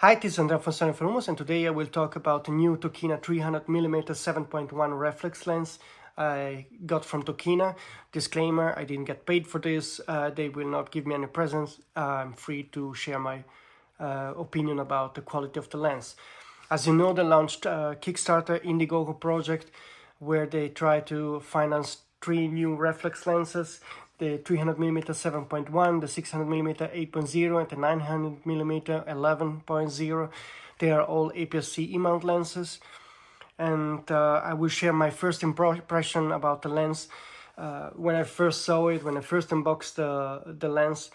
Hi, this is Andrea from Sony Filmos, and today I will talk about the new Tokina 300mm 7.1 reflex lens I got from Tokina. Disclaimer, I didn't get paid for this, they will not give me any presents. I'm free to share my opinion about the quality of the lens. As you know, they launched a Kickstarter Indiegogo project where they try to finance 3 new reflex lenses: the 300mm 7.1, the 600mm 8.0, and the 900mm 11.0. They are all APS-C E-mount lenses. And I will share my first impression about the lens. When I first saw it, when I first unboxed the lens,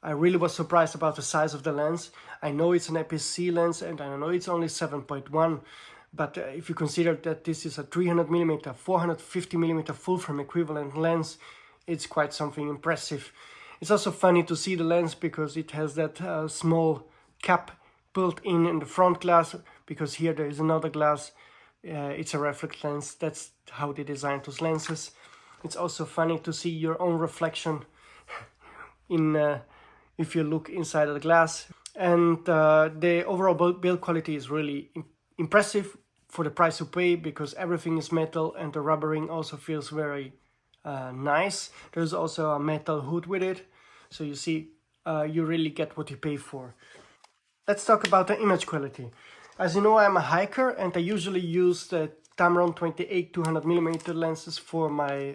I really was surprised about the size of the lens. I know it's an APS-C lens and I know it's only 7.1, but if you consider that this is a 300mm, 450mm full frame equivalent lens, it's quite something impressive. It's also funny to see the lens because it has that small cap built in the front glass, because here there is another glass. It's a reflex lens. That's how they designed those lenses. It's also funny to see your own reflection in if you look inside of the glass. And the overall build quality is really impressive for the price you pay, because everything is metal and the rubbering also feels very nice. There's also a metal hood with it, so you see you really get what you pay for. Let's talk about the image quality. As you know, I'm a hiker and I usually use the Tamron 28 200mm lenses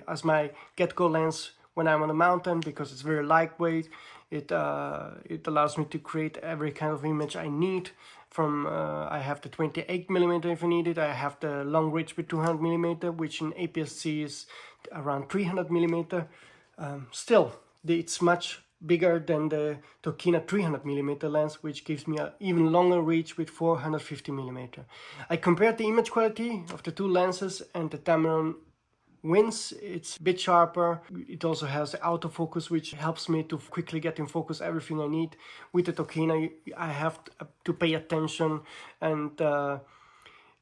as my get-go lens when I'm on a mountain, because it's very lightweight. It allows me to create every kind of image I need. I have the 28mm if I need it. I have the long reach with 200mm, which in APS-C is around 300mm. Still, it's much bigger than the Tokina 300mm lens, which gives me an even longer reach with 450mm. I compared the image quality of the two lenses, and the Tamron wins. It's a bit sharper. It also has the autofocus, which helps me to quickly get in focus everything I need. With the Tokina, I have to pay attention, and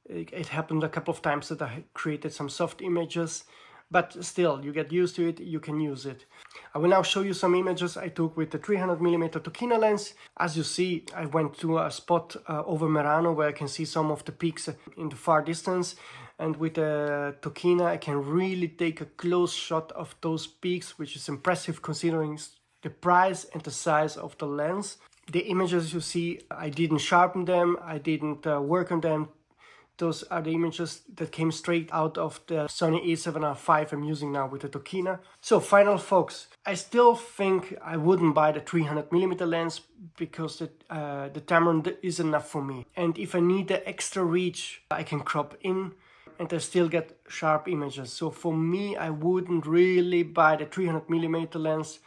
it happened a couple of times that I created some soft images, but still, you get used to it, you can use it. I will now show you some images I took with the 300mm Tokina lens. As you see, I went to a spot over Merano where I can see some of the peaks in the far distance. And with the Tokina, I can really take a close shot of those peaks, which is impressive considering the price and the size of the lens. The images you see, I didn't sharpen them, I didn't work on them. Those are the images that came straight out of the Sony a7R5 I'm using now with the Tokina. So final folks, I still think I wouldn't buy the 300mm lens, because the Tamron is enough for me. And if I need the extra reach, I can crop in and I still get sharp images. So for me, I wouldn't really buy the 300mm lens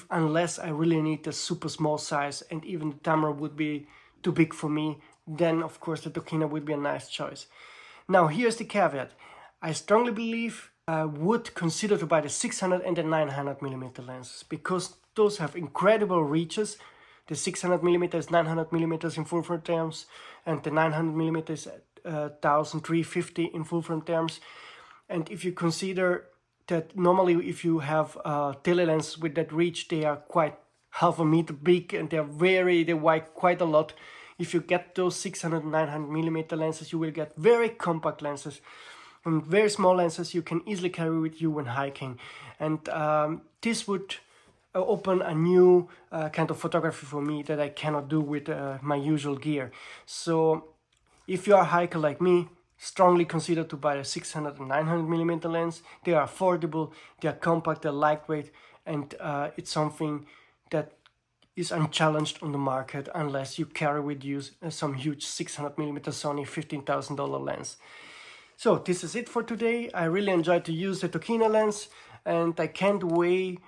unless I really need the super small size, and even the Tamron would be too big for me. Then of course the Tokina would be a nice choice. Now here's the caveat. I strongly believe I would consider to buy the 600 and the 900mm lenses, because those have incredible reaches. The 600mm is 900mm in full frame terms, and the 900mm is 1350 in full frame terms. And if you consider that normally if you have telelenses with that reach, they are quite half a meter big and they weigh quite a lot. If you get those 600 and 900mm lenses, you will get very compact lenses and very small lenses you can easily carry with you when hiking. And this would open a new kind of photography for me that I cannot do with my usual gear. So if you are a hiker like me, strongly consider to buy a 600 and 900mm lens. They are affordable, they are compact, they're lightweight, and it's something that is unchallenged on the market unless you carry with you some huge 600mm Sony $15,000 lens. So this is it for today. I really enjoyed to use the Tokina lens, and I can't wait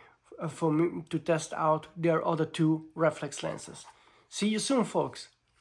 for me to test out their other two reflex lenses. See you soon, folks.